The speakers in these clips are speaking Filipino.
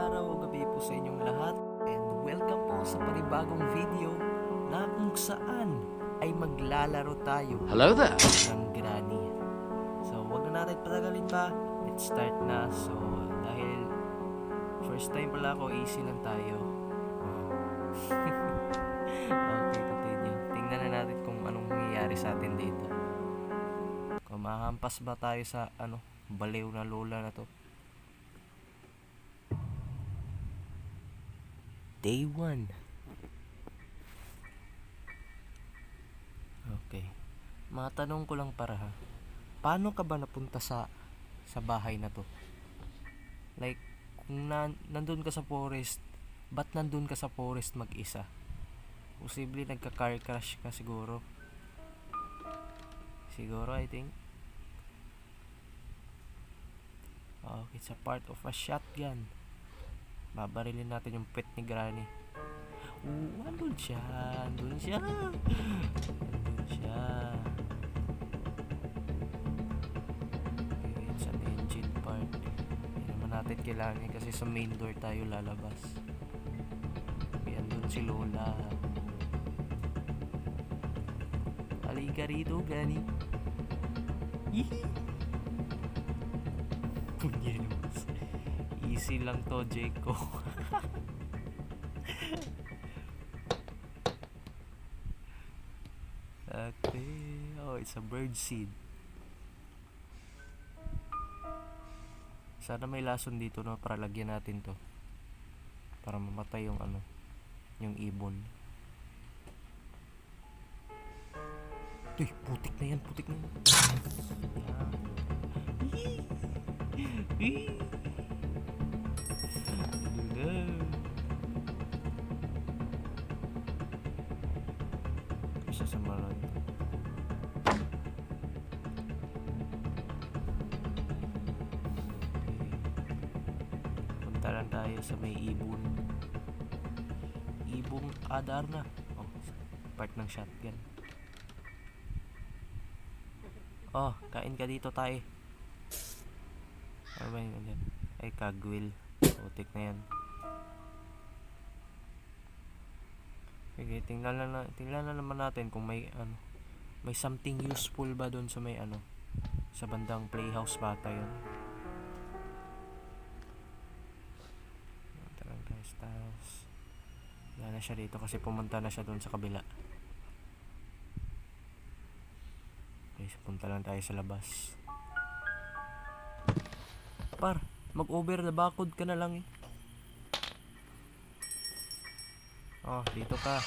araw o gabi po sa inyong lahat and welcome po sa panibagong video na kung saan ay maglalaro tayo Hello there. ng Granny. So wag na natin patagalin pa, let's start na. So dahil first time pala ako, easy lang tayo. Okay, continue. Tingnan na natin kung anong mangyayari sa atin dito. Kung mahampas ba tayo sa baliw na lola na to. Day 1. Okay. Matanong ko lang para ha. Paano ka ba napunta sa bahay na to? Like, kung nandun ka sa forest, ba't nandun ka sa forest mag-isa? Posible nagka-car crash ka siguro. Siguro, I think. Okay, it's a part of a shotgun. Babarilin natin yung pet ni Granny. Andun siya. Andun siya. Andun siya. Okay, it's an engine part. Hindi naman natin kailangan kasi sa main door tayo lalabas. Okay, andun si Lola. Halika rito, Granny. Yee! Punyelos. Easy lang to, Jeko. Okay. Oh, it's a bird seed. Sana may lason dito, no, para lagyan natin to. Para mamatay yung yung ibon. Uy, putik na yan, putik na yan. Yan. Isa sa malon. Punta lang tayo sa may ibon. Ibong adar na. Oh, part ng shotgun. Oh, kain ka dito tayo. Ano ba yun dyan? Ay, kagwil. Putik na yan. Okay, tingnan na naman natin kung may may something useful ba doon sa may sa bandang playhouse bata yun. Tarang styles. Wala na siya dito kasi pumunta na siya doon sa kabila. Okay, so punta lang tayo sa labas. Par, mag-over the bakod ka na lang eh. Oh, dito ka.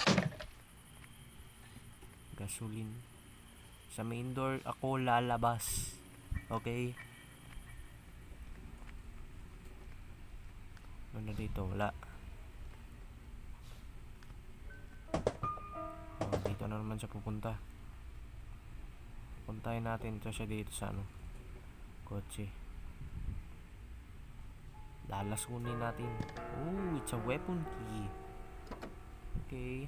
Gasoline. Sa main door ako lalabas. Okay? Ano dito? Wala. Oh, dito na naman siya pupunta. Puntahin natin ito siya dito sa kotse. Lalasunin natin. Oh, it's a weapon key. Okay.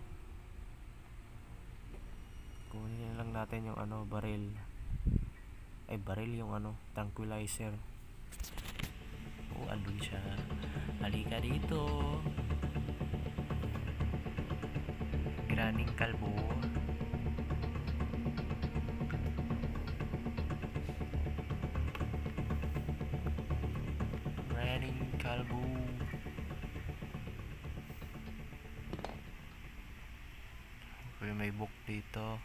Kunin na lang natin yung baril. Ay, baril yung tranquilizer. Oh, andun siya. Halika dito. Graning kalbo. Graning kalbo. Okay, may book dito.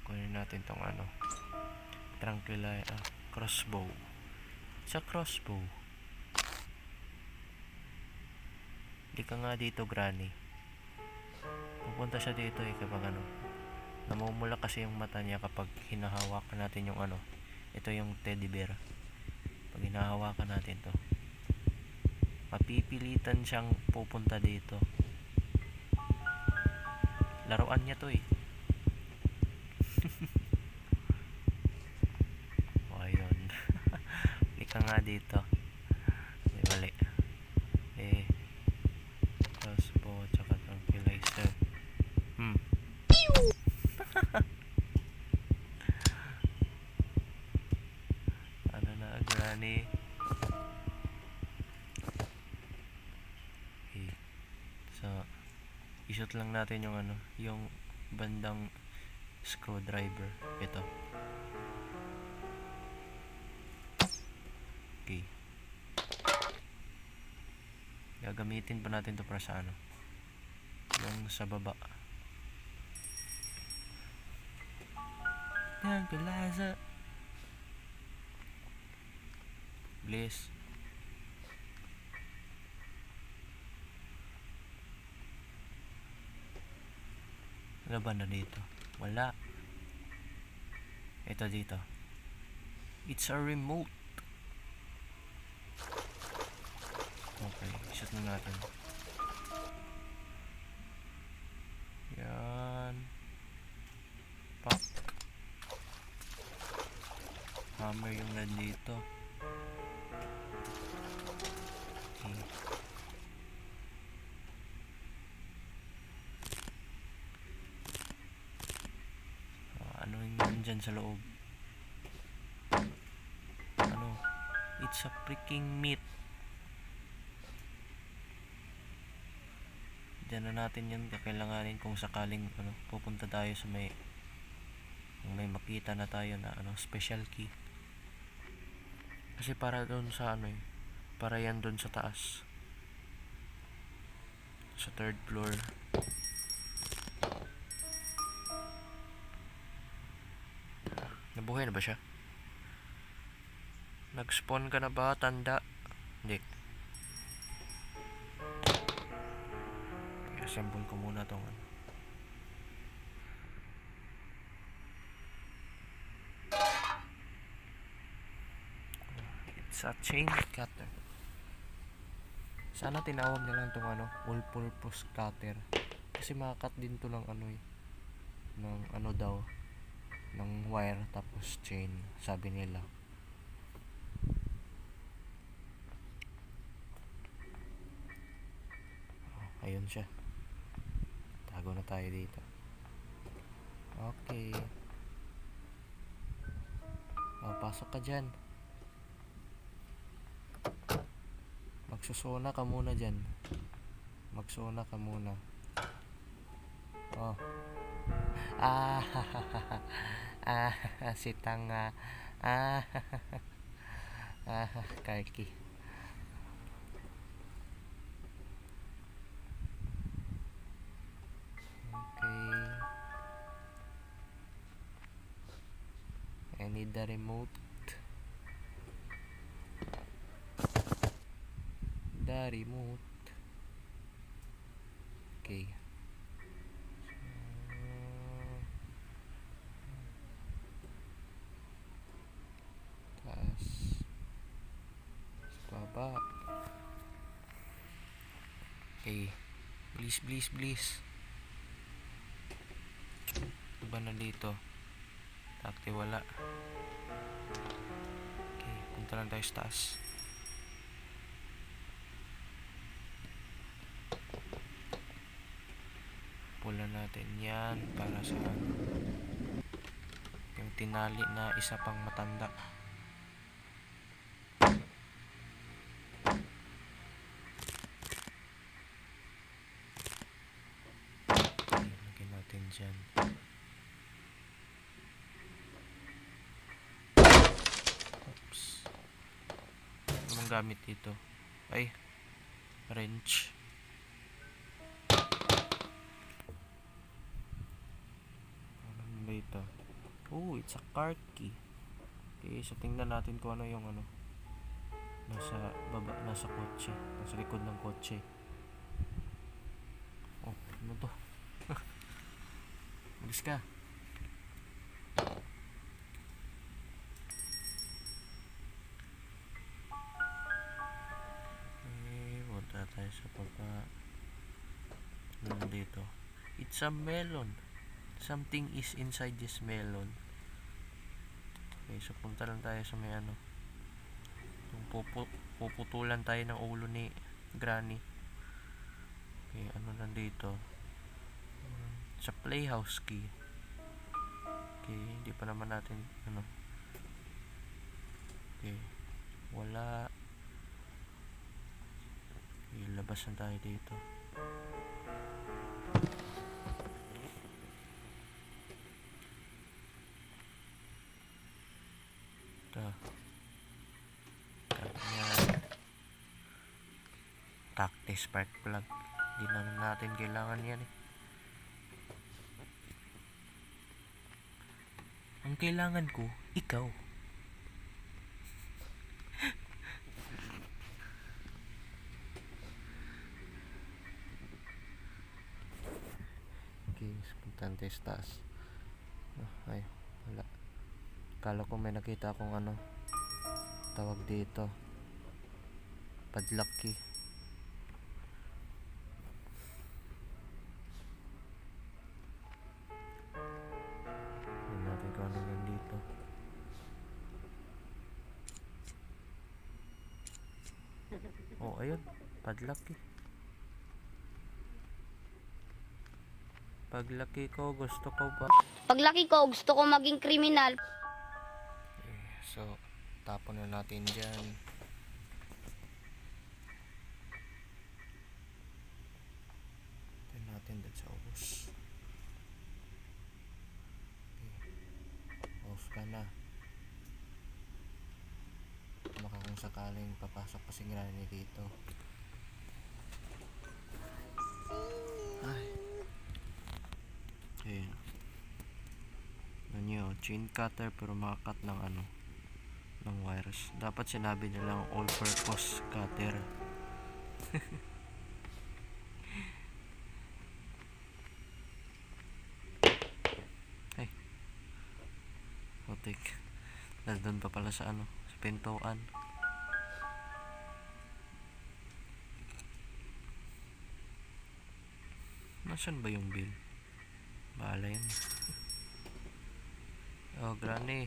Kunin natin tong tranquilizer, crossbow. Sa crossbow. Di ka nga dito, Granny. Pupunta siya dito kapag namumula kasi yung mata niya kapag hinahawakan natin yung ito yung teddy bear. Pag hinahawakan natin to, mapipilitan siyang pupunta dito. Laruan niya to eh. O ayun. Hindi ka nga dito. May mali. Crossbow tsaka tranquilizer. Ano na, Granny? Isot lang natin yung ano, yung bandang screwdriver. Ito. Okay. Gagamitin pa natin to para sa ano, yung sa baba. Tranquilizer. Bliss. Ano ba na dito? Wala. Ito dito. It's a remote. Okay, shoot na natin. Yan. Pak. Hammer yung nandito. Okay. Ano yung nandyan sa loob? Ano? It's a freaking meat. Diyan na natin yan kakailanganin kung sakaling ano, pupunta tayo sa may makita na tayo na ano, special key. Kasi para doon sa ano para yan doon sa taas. Sa 3rd floor. Nabuhay na ba siya? Nag-spawn ka na ba, tanda? Hindi. I-assemble ko muna tong ano. It's a chain cutter. Sana tinawag nila itong ano, all-purpose cutter. Kasi makakat din to ng ano ng ano daw, ng wire tapos chain, sabi nila. Ayun siya. Tago na tayo dito. Okay. Pasok ka dyan. Magsusona ka muna dyan. Magsona ka muna. Oh. Si tanga. Karki. Okay. I need the remote. The remote. Okay. Taas. Baba. Okay. Please. Ito ba na dito? Takti wala. Okay. Punta lang tayo sa taas. Pula natin yan para sa yung tinali na isa pang matanda. Lagyan natin dyan. Oops. Anong gamit dito? Ay, wrench. Ito. Oh, it's a card key. Okay, so tingnan natin kung ano yung ano nasa baba, nasa kotse, nasa likod ng kotse. Oh, ano to? Malis ka. Okay, punta tayo sa baba. Ano dito? It's a melon. Something is inside this melon. Okay, so punta lang tayo sa may ano. Puputulan tayo ng ulo ni Granny. Okay, ano nandito? Sa playhouse key. Okay, hindi pa naman natin ano. Okay, wala. Okay, labas na tayo dito. Cactus spark plug. Hindi na natin kailangan yan eh. Ang kailangan ko, ikaw. Okay, puntahan tayo sa taas. Ay, wala. Kala ko may nakita akong ano, tawag dito, padlock key. Hindi natin kung ano yun dito. Oh, ayun, padlock key. Paglaki ko, gusto ko ba? Paglaki ko, gusto ko maging kriminal. So, tapon na natin dyan. Tignan natin dyan sa ubos. Okay. Off ka na. Baka kung sakaling papasok pa si Granny dito. Ay. Ayan. Ano yun, chain cutter pero makakat ng ano, ng wires. Dapat sinabi nilang all purpose cutter. Ay, putik. Nandun pa pala sa ano, sa pintuan. Nasaan ba yung bill? Bahala yan. Oh, Granny,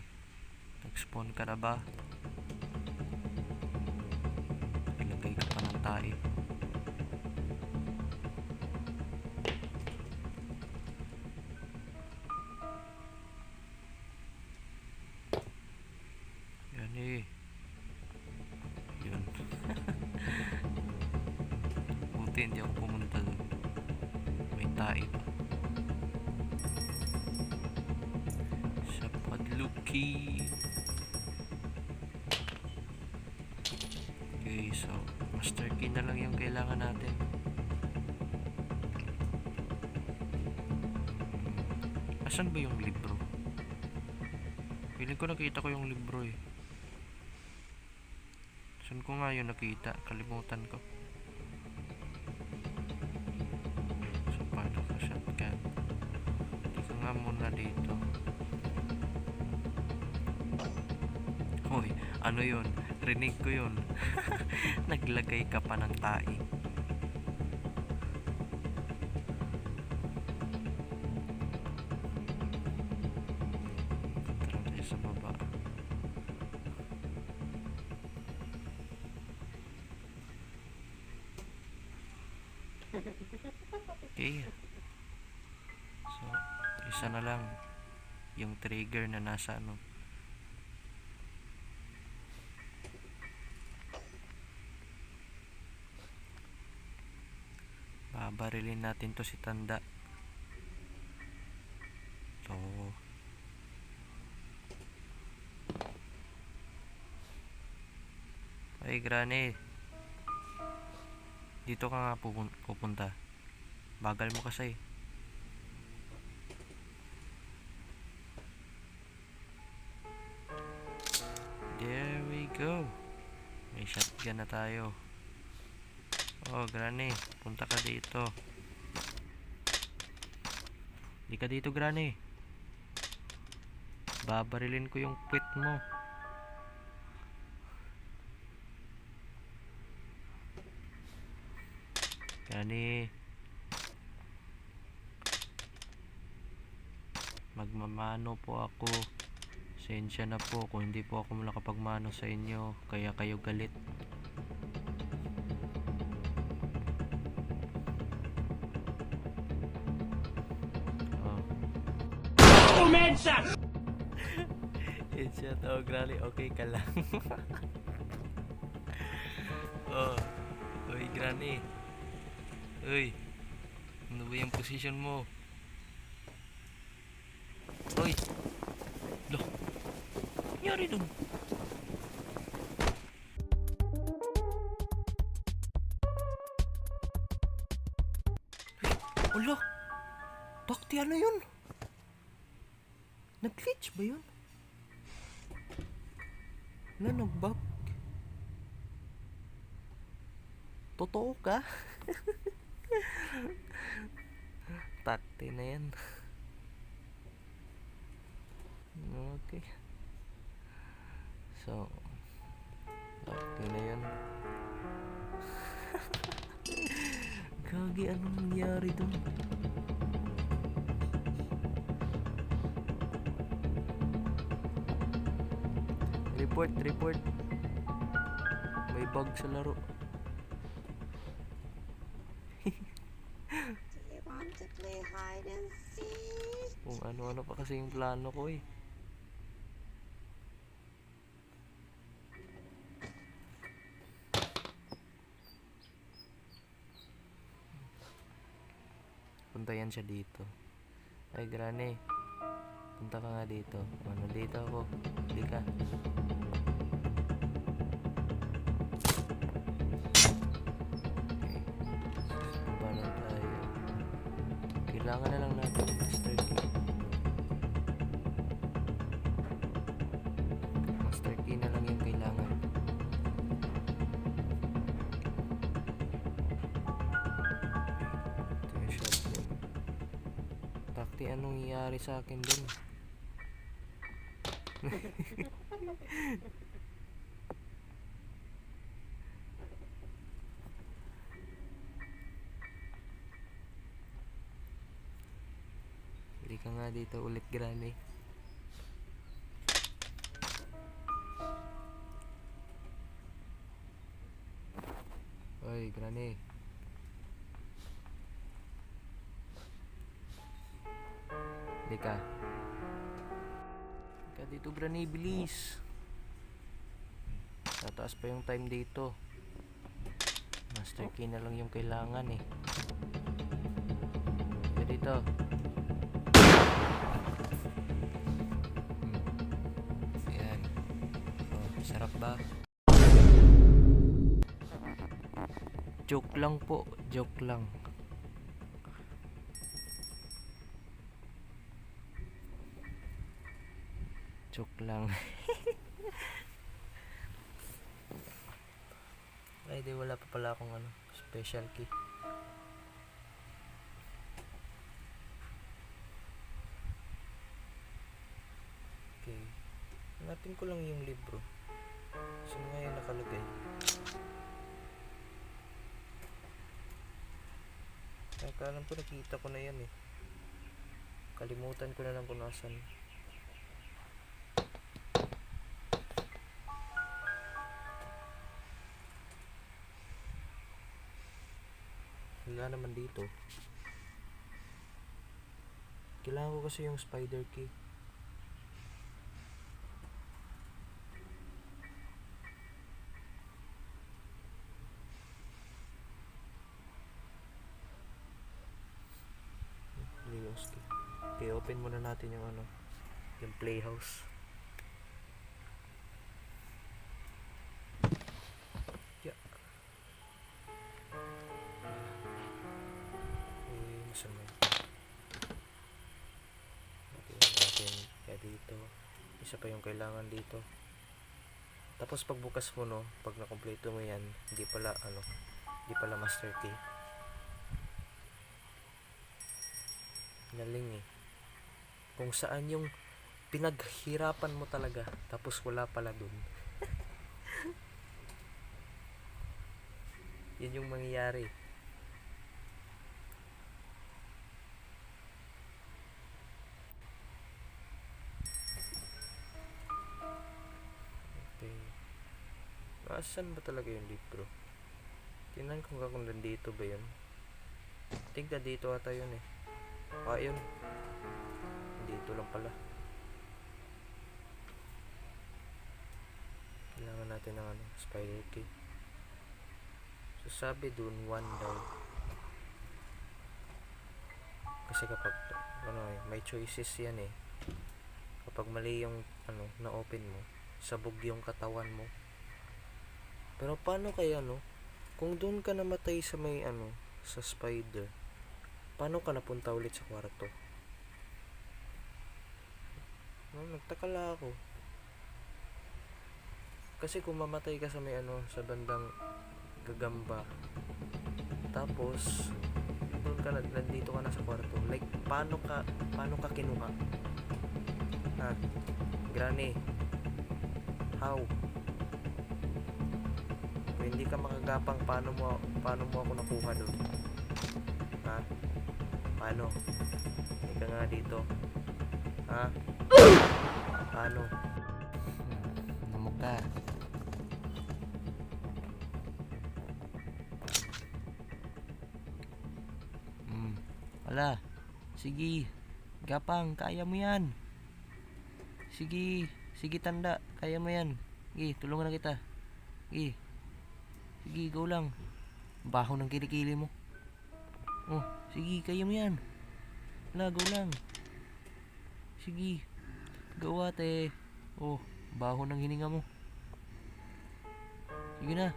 nag-spawn ka na ba? Ilagay ka pa ng tae. Granny. Yun. Buti hindi ako pumunta doon. May tae pa. Lucky. Okay, so master key na lang yung kailangan natin. Asan ba yung libro? Feeling ko nakita ko yung libro eh. Saan ko nga yung nakita? Kalimutan ko. So paano ka shotgun? Hindi ka nga muna dito. Hoy, ano yun? Rinig ko yun. Naglagay ka pa ng tae. Tara tayo sa baba. Okay. So, isa na lang yung trigger na nasa ano. Barilin natin to si Tanda. So, ay Granny, dito ka nga pupunta. Bagal mo kasi. There we go. May shotgun na tayo. Oh, Granny, punta ka dito. Di ka dito, Granny. Babarilin ko yung puwit mo. Granny. Magmamano po ako. Sensya na po kung hindi po ako nakapagmano sa inyo. Kaya kayo galit. Headshot. Oh, Granny, okay ka lang. Oh, uy, Granny. Uy, ano ba yung position mo? Uy, loh, nangyari dun? Ulo! Takti, ano yun? Nag-glitch ba yun? Wala, nag-bug. Totoo ka? Takti na yan. Okay. So, takti na yan. Gagi, anong nangyari dun? Report. May bug sa laro. Do you want to play hide and seek? Kung ano-ano pa kasi yung plano ko eh. Punta yan siya dito. Ay, Granny. Punta ka nga dito. Ano, dito ako. Hindi ka. Okay. Punta lang tayo. Kailangan na lang natin yung master key. Master key na lang yung kailangan. Ito yung shotgun. Takti, anong nangyari sa akin dun? Hindi ka nga dito ulit, Granny. Oy, Granny. Hindi ka. Hindi ka dito, Granny. Bilis. Tataas pa yung time dito. Master key na lang yung kailangan eh. Hindi dito. Ayan. Oh, sarap ba? Joke lang po. Joke lang. Joke lang. Ay, di wala pa pala akong ano, special key. Okay. Hanapin ko lang yung libro. Saan nga yung nakalagay? Alam ko nakita ko na yan eh. Kalimutan ko na lang kung nasan. Wala naman dito. Kailangan ko kasi yung spider key. Leo's key. Okay, open muna natin yung ano, yung playhouse. Yeah. Saan na? Lagyan natin kaya dito. Isa pa yung kailangan dito. Tapos pagbukas mo no, pag nakompleto mo yan, hindi pala ano, hindi pala master key. Naling eh. Kung saan yung pinaghirapan mo talaga, tapos wala pala dun. Yun yung mangyayari. Okay. Asan ba talaga yung libro? Tingnan ko kung nandito ba yun. Tingnan dito ata yun eh. Yun. Dito lang pala. Kailangan natin ng ano, spider key. So sabi dun 1 daw. Kasi kapag ano eh, may choices yan eh. Kapag mali yung ano, na-open mo, sabog yung katawan mo. Pero paano kaya no? Kung doon ka namatay sa may ano, sa spider, Paano ka napunta ulit sa kwarto? Nagtaka lang ako. Kasi kung mamatay ka sa may ano, sa bandang gagamba, tapos doon ka nandito ka na sa kwarto. Like, paano ka kinuha? Ha? Granny, how? Kung hindi ka makagapang, paano mo ako nakuha doon? Ha? Paano? Hindi ka nga dito. Ha? Paano? Namok ka. Wala. Sige. Gapang, kaya mo yan. Sige. Sige, tanda. Kaya mo yan. Sige, tulungan na kita. Sige. Sige, go lang. Baho ng kilikili mo. Oh, sige, kaya mo yan. Wala, go lang. Sige. Go, ate. Oh, baho ng hininga mo. Sige na.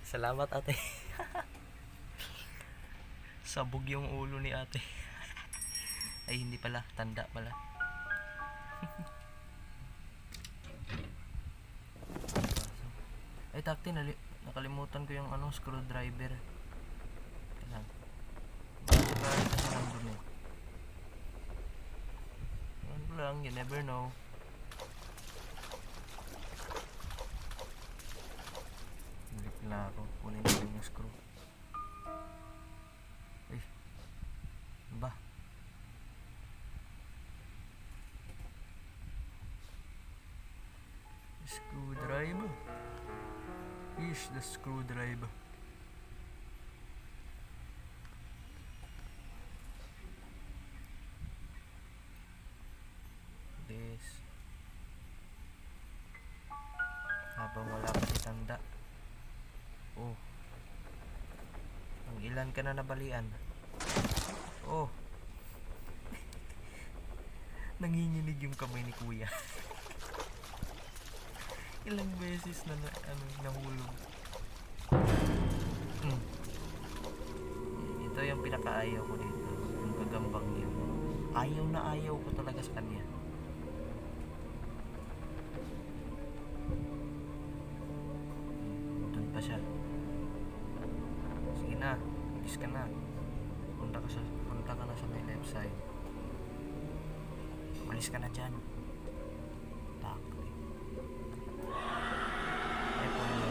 Salamat, ate. Sabog yung ulo ni ate. Ay, hindi pala. Tanda pala. Ay, takti. Nakalimutan ko yung screwdriver. Kailan. Bakit ba kasi nandun eh? Ano lang, you never know. Balik na ako. Kunin ko yung screw. Ay. Ba? Screwdriver. Here's the screwdriver. This. Habang wala pa si tanda. Oh. Ang ilan ka na nabalian? Oh. Nanginginig yung kamay ni kuya. Ilang beses na nahulog. Ito yung pinakaayaw ko dito. Yung gagambang yun. Ayaw na ayaw ko talaga sa kanya. Doon pa siya. Sige na. Alis ka na. Punta ka na sa may left side. Alis ka na dyan. Takli. Ay po niya.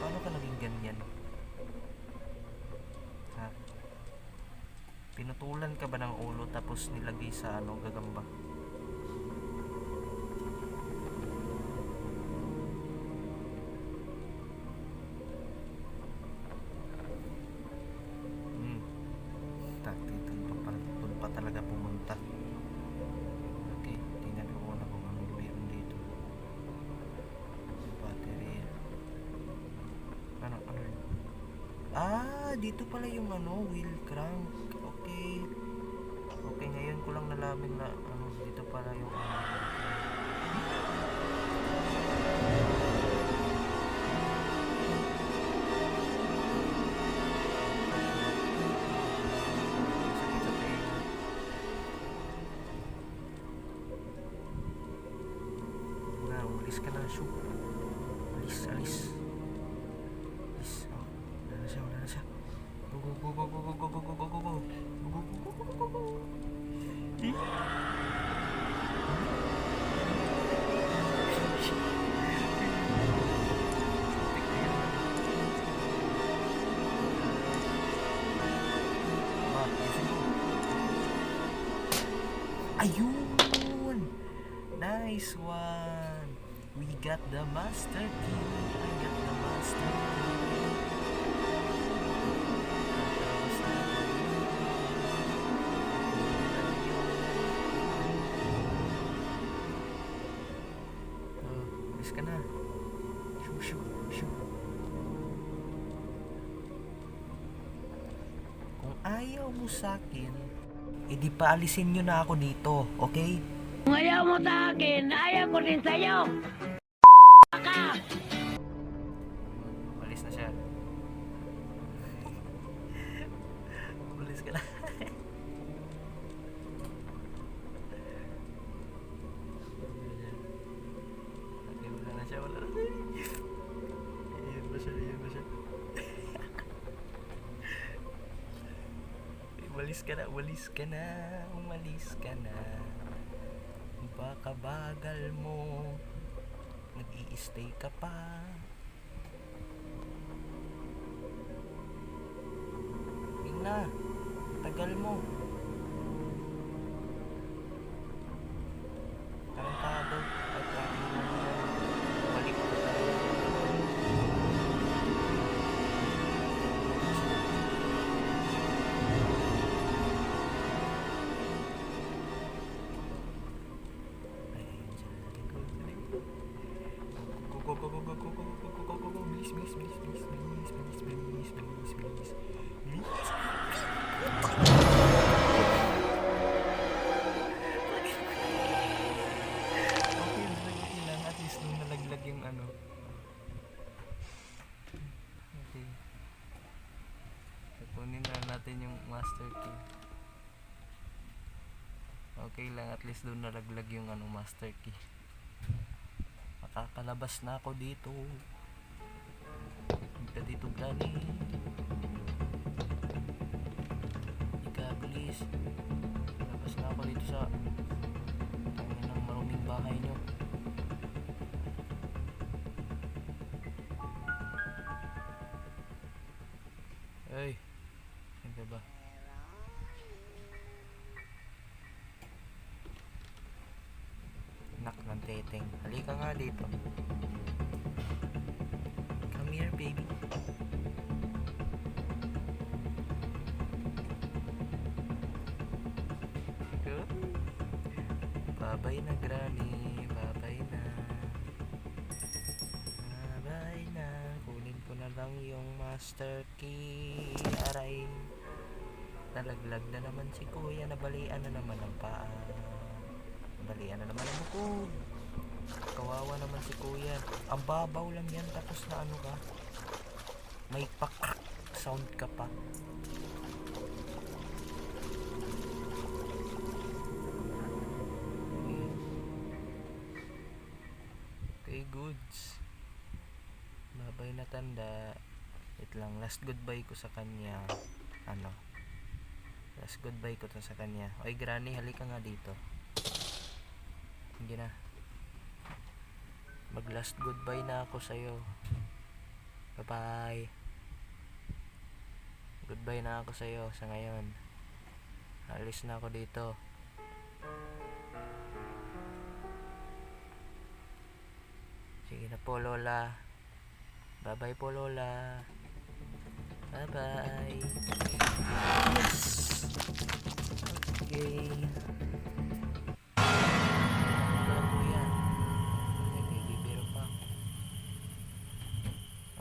Paano ka naging ganyan? Ha? Pinutulan ka ba ng ulo tapos nilagay sa gagamba? Doon pa talaga pumunta. Okay, tingnan ko muna kung anong meron dito. Battery. Ano yun? Dito pala yung wheel crank. Okay. Okay, ngayon ko lang nalaman na dito pala yung alis ka na, shoot. Alis. Oh, wala na siya. Go. Ayun! Nice one! We got the master key. I got the master key. Alis ka na. Shoo. ayaw mo sa akin, edi paalisin nyo na ako dito, okay? Kung ayaw mo sa akin, ayaw ko din sa'yo. Umalis na siya. Umalis ka na. Okay, wala na siya. Ayun ba siya. Umalis ka na. Baka bagal mo, nag-i-stay ka pa. Yun na, tagal mo. Tarantado at balik ka tayo. Go. Bilis. Okay lang. At least nung nalaglag yung ano. Okay. Kunin na natin yung master key. Okay lang, at least doon nalaglag yung ano, master key. Makakalabas na ako dito. Ika dito, Granny. Ika, bilis. Labas na ako dito sa tangin ng maruming bahay nyo. Ay, hindi ba? Nak ng teteng. Halika nga dito. Come here, baby. Good. Babay na, Granny. Babay na. Kunin ko na lang yung master key. Aray. Nalaglag na naman si kuya. Nabalian na naman ang paa. Balian na naman ang bukod. Kawawa naman si kuya. Ang babaw lang yan. Tapos na ano ka, may pak sound ka pa. Okay, goods. Babay na tanda. Wait lang, last goodbye ko sa kanya. Last goodbye ko to sa kanya. Oy, Granny, halika nga dito. Hindi na. Mag last goodbye na ako sa'yo. Bye bye. Goodbye na ako sa'yo sa ngayon. Alis na ako dito. Sige na po, Lola. Bye bye po, Lola. Bye bye. Yes. Okay.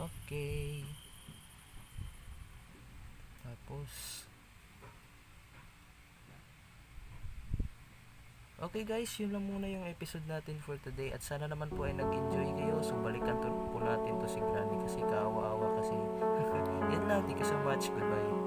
Okay. Tapos okay guys, yun lang muna yung episode natin for today. At sana naman po ay nag-enjoy kayo. So balikan po natin to si Granny kasi kaawa-awa kasi. Yan lang, thank you so much. Goodbye.